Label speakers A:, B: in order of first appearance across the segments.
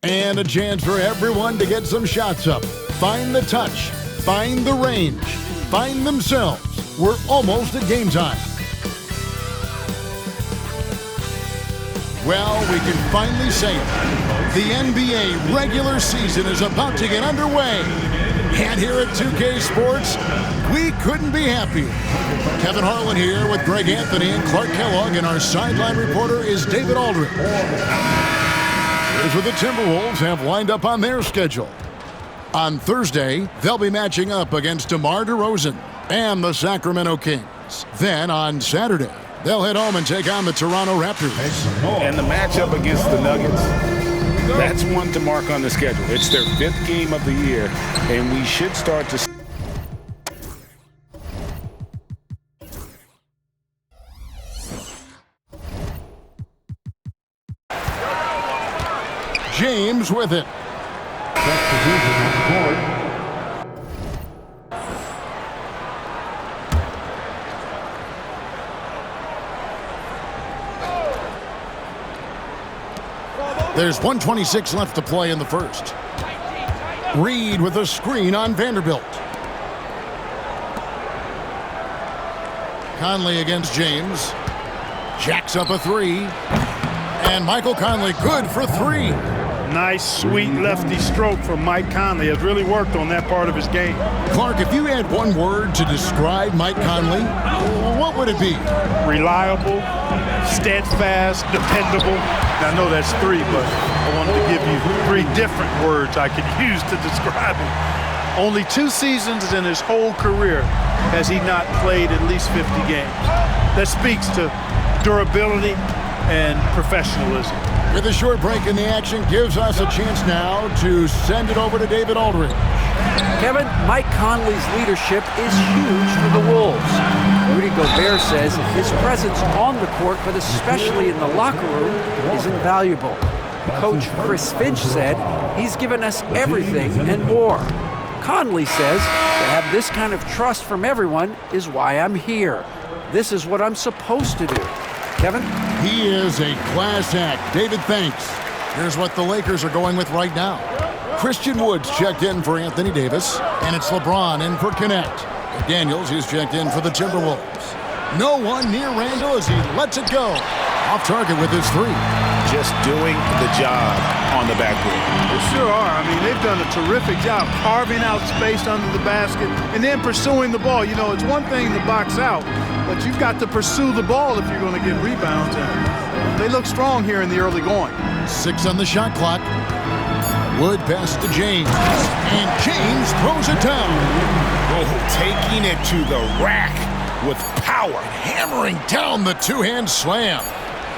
A: And a chance for everyone to get some shots up. Find the touch. Find the range. Find themselves. We're almost at game time. Well, we can finally say it. The NBA regular season is about to get underway. And here at 2K Sports, we couldn't be happier. Kevin Harlan here with Greg Anthony and Clark Kellogg, and our sideline reporter is David Aldridge. Here's what the Timberwolves have lined up on their schedule. On Thursday, they'll be matching up against DeMar DeRozan and the Sacramento Kings. Then on Saturday, they'll head home and take on the Toronto Raptors.
B: And the matchup against the Nuggets, that's one to mark on the schedule. It's their 5th game of the year, and we should start to...
A: James with it. There's 1:26 left to play in the first. Reed with a screen on Vanderbilt. Conley against James. Jacks up a three. And Michael Conley good for three.
C: Nice, sweet lefty stroke from Mike Conley. Has really worked on that part of his game.
A: Clark, if you had one word to describe Mike Conley, what would it be?
C: Reliable, steadfast, dependable. Now, I know that's 3, but I wanted to give you 3 different words I could use to describe him. Only 2 seasons in his whole career has he not played at least 50 games. That speaks to durability and professionalism.
A: With a short break in the action, gives us a chance now to send it over to David Aldridge.
D: Kevin, Mike Conley's leadership is huge for the Wolves. Rudy Gobert says his presence on the court, but especially in the locker room, is invaluable. Coach Chris Finch said he's given us everything and more. Conley says to have this kind of trust from everyone is why I'm here. This is what I'm supposed to do. Kevin?
A: He is a class act. David, thanks. Here's what the Lakers are going with right now. Christian Woods checked in for Anthony Davis, and it's LeBron in for Connect. Daniels, he's checked in for the Timberwolves. No one near Randall as he lets it go. Off target with his 3.
B: Just doing the job on the backboard.
C: They sure are. I mean, they've done a terrific job carving out space under the basket and then pursuing the ball. You know, it's one thing to box out, but you've got to pursue the ball if you're going to get rebounds. And they look strong here in the early going.
A: 6 on the shot clock. Wood pass to James. And James throws it down.
B: Oh, taking it to the rack with power.
A: Hammering down the two-hand slam.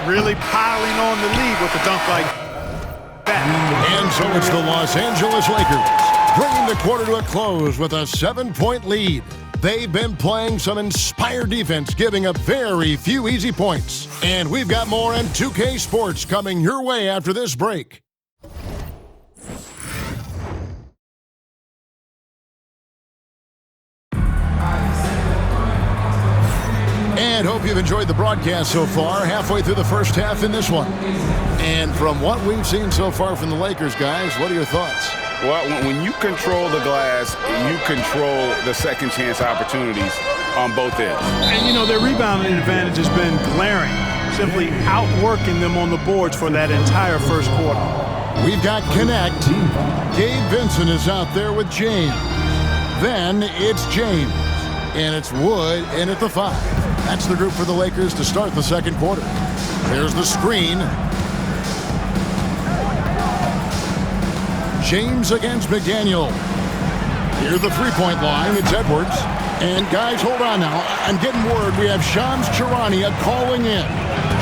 C: Really piling on the lead with a dunk like that.
A: And so it's the Los Angeles Lakers, bringing the quarter to a close with a 7-point lead. They've been playing some inspired defense, giving up very few easy points. And we've got more on 2K Sports coming your way after this break. And hope you've enjoyed the broadcast so far, halfway through the first half in this one. And from what we've seen so far from the Lakers, guys, what are your thoughts?
B: Well, when you control the glass, you control the second chance opportunities on both ends.
C: And, you know, their rebounding advantage has been glaring, simply outworking them on the boards for that entire first quarter.
A: We've got Connect. Gabe Vincent is out there with James. Then it's James. And it's Wood in at the 5. That's the group for the Lakers to start the second quarter. There's the screen. James against McDaniel. Near the three-point line, it's Edwards. And guys, hold on now. I'm getting word we have Shams Charania calling in.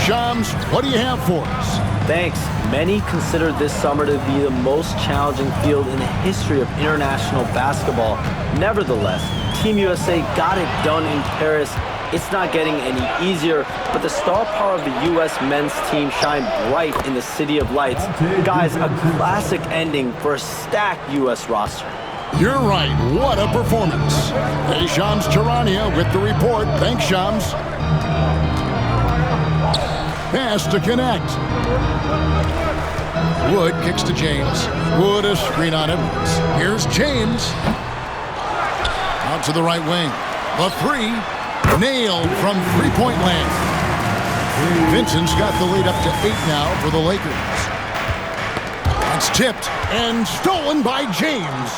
A: Shams, what do you have for us?
E: Thanks. Many consider this summer to be the most challenging field in the history of international basketball. Nevertheless, Team USA got it done in Paris. It's not getting any easier, but the star power of the U.S. men's team shined bright in the City of Lights. Guys, a classic ending for a stacked U.S. roster.
A: You're right. What a performance. Hey, Shams Charania with the report. Thanks, Shams. Pass to Connect. Wood kicks to James. Wood a screen on Edwards. Here's James. Out to the right wing. The three. Nailed from three-point land. Vincent's got the lead up to 8 now for the Lakers. It's tipped and stolen by James.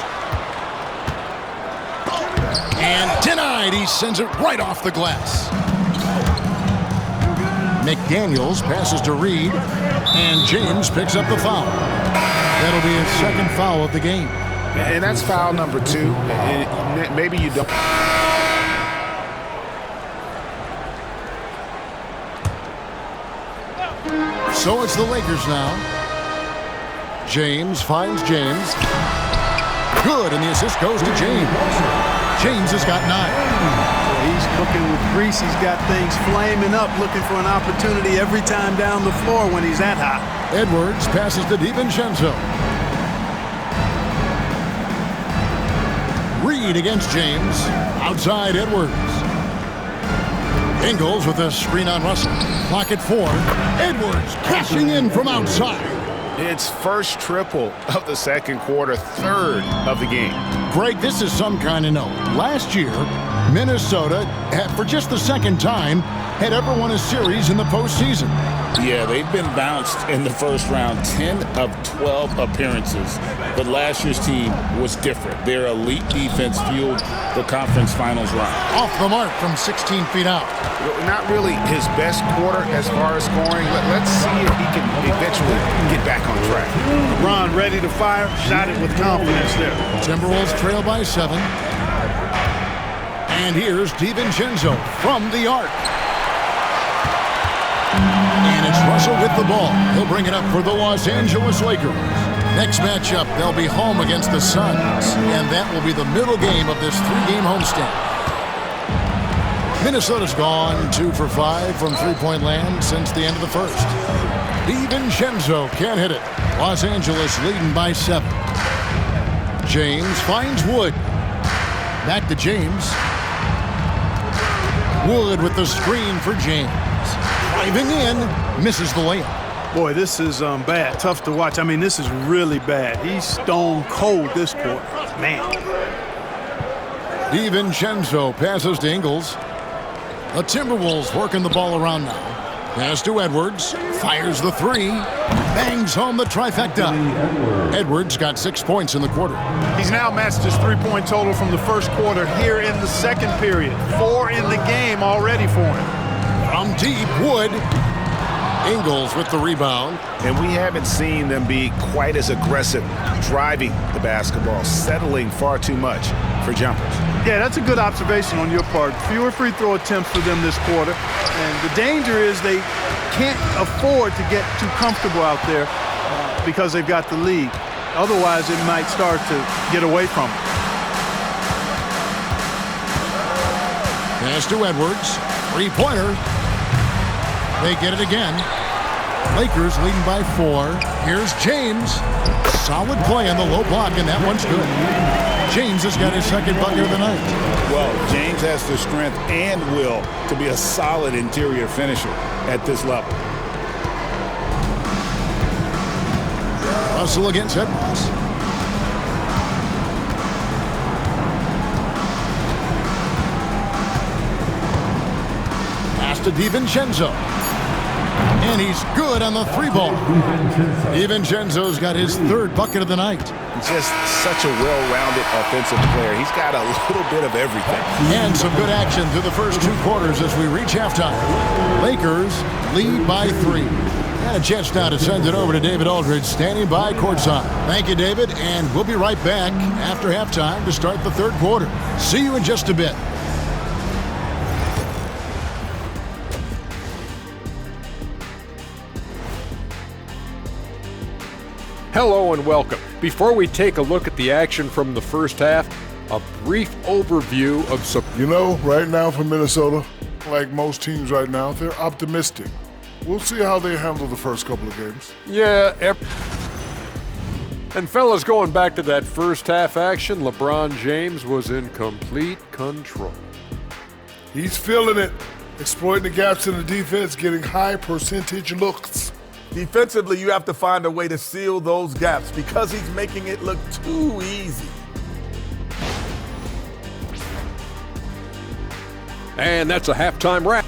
A: And denied. He sends it right off the glass. McDaniels passes to Reed, and James picks up the foul. That'll be his second foul of the game.
B: And that's foul number 2. And maybe you don't.
A: So it's the Lakers now. James finds James. Good, and the assist goes to James. James has got 9.
C: He's cooking with grease. He's got things flaming up, looking for an opportunity every time down the floor when he's that hot.
A: Edwards passes to DiVincenzo. Reed against James. Outside Edwards. Ingles with a screen on Russell. Clock at 4. Edwards cashing in from outside.
B: It's first triple of the second quarter, third of the game.
A: Greg, this is some kind of note. Last year, Minnesota, for just the second time, had ever won a series in the postseason.
B: Yeah, they've been bounced in the first round, 10 of 12 appearances. But last year's team was different. Their elite defense fueled the conference finals run.
A: Off the mark from 16 feet out.
B: Not really his best quarter as far as scoring. Let's see if he can eventually get back on track.
C: LeBron ready to fire, shot it with confidence there.
A: Timberwolves trail by 7. And here's DiVincenzo from the arc. And it's Russell with the ball. He'll bring it up for the Los Angeles Lakers. Next matchup, they'll be home against the Suns. And that will be the middle game of this 3-game homestand. Minnesota's gone 2 for 5 from three-point land since the end of the first. DiVincenzo can't hit it. Los Angeles leading by 7. James finds Wood. Back to James. Wood with the screen for James. Driving in, misses the layup.
C: Boy, this is bad. Tough to watch. I mean, this is really bad. He's stone cold this quarter. Man.
A: DiVincenzo passes to Ingles. The Timberwolves working the ball around now. Pass to Edwards. Fires the 3. Bangs home the trifecta. Edwards got 6 points in the quarter.
C: He's now matched his three-point total from the first quarter here in the second period. 4 in the game already for him.
A: From deep, Wood. Ingles with the rebound.
B: And we haven't seen them be quite as aggressive driving the basketball, settling far too much for jumpers.
C: Yeah, that's a good observation on your part. Fewer free throw attempts for them this quarter. And the danger is they can't afford to get too comfortable out there because they've got the lead. Otherwise, it might start to get away from them.
A: Pass to Edwards. Three-pointer. They get it again. Lakers leading by 4. Here's James. Solid play on the low block, and that one's good. James has got his second bucket of the night.
B: Well, James has the strength and will to be a solid interior finisher at this level.
A: Russell against Edwards. Pass to DiVincenzo. And he's good on the 3-ball. DiVincenzo's got his third bucket of the night.
B: Just such a well-rounded offensive player. He's got a little bit of everything.
A: And some good action through the first 2 quarters as we reach halftime. Lakers lead by 3. And a chance now to send it over to David Aldridge, standing by courtside. Thank you, David, and we'll be right back after halftime to start the third quarter. See you in just a bit.
F: Hello and welcome. Before we take a look at the action from the first half, a brief overview of some...
G: You know, right now for Minnesota, like most teams right now, they're optimistic. We'll see how they handle the first couple of games.
F: Yeah, and fellas, going back to that first half action, LeBron James was in complete control.
G: He's feeling it, exploiting the gaps in the defense, getting high percentage looks.
H: Defensively, you have to find a way to seal those gaps because he's making it look too easy.
F: And that's a halftime wrap.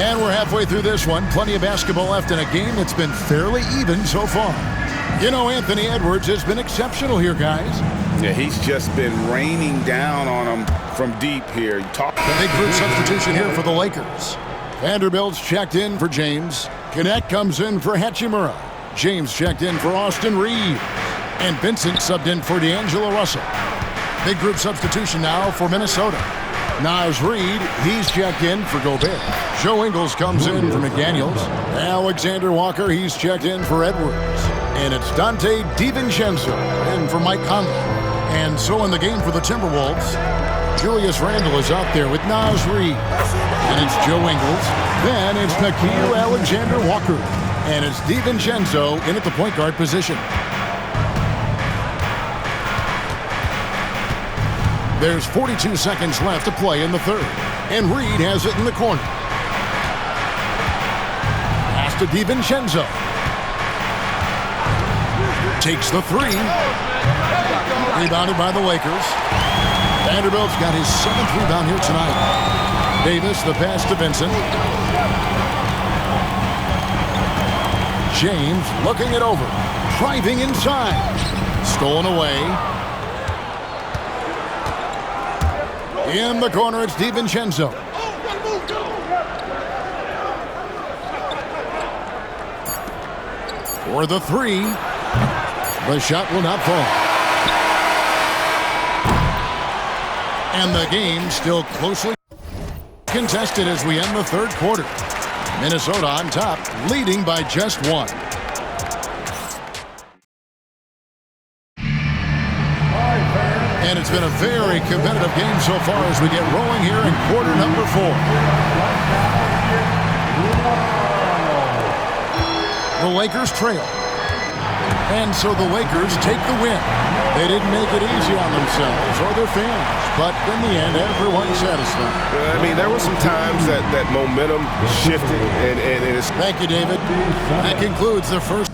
A: And we're halfway through this one. Plenty of basketball left in a game that's been fairly even so far. You know, Anthony Edwards has been exceptional here, guys.
B: Yeah, he's just been raining down on them from deep here.
A: The big group substitution here for the Lakers. Vanderbilt's checked in for James. Connect comes in for Hachimura. James checked in for Austin Reeves. And Vincent subbed in for D'Angelo Russell. Big group substitution now for Minnesota. Naz Reid, he's checked in for Gobert. Joe Ingles comes in for McDaniels. Alexander Walker, he's checked in for Edwards. And it's Dante DiVincenzo in for Mike Conley. And so in the game for the Timberwolves, Julius Randle is out there with Naz Reid. And it's Joe Ingles. Then it's Nickeil Alexander-Walker. And it's DiVincenzo in at the point guard position. There's 42 seconds left to play in the third. And Reid has it in the corner. Pass to DiVincenzo. Takes the three. Rebounded by the Lakers. Vanderbilt's got his 7th rebound here tonight. Davis, the pass to Vincent. James looking it over. Driving inside. Stolen away. In the corner, it's DiVincenzo. For the three. The shot will not fall. And the game still closely contested as we end the third quarter. Minnesota on top, leading by just one. And it's been a very competitive game so far as we get rolling here in quarter number 4. The Lakers trail. And so the Lakers take the win. They didn't make it easy on themselves or their fans, but in the end, everyone's satisfied.
I: I mean, there were some times that momentum shifted, and it's...
A: Thank you, David. That concludes the first...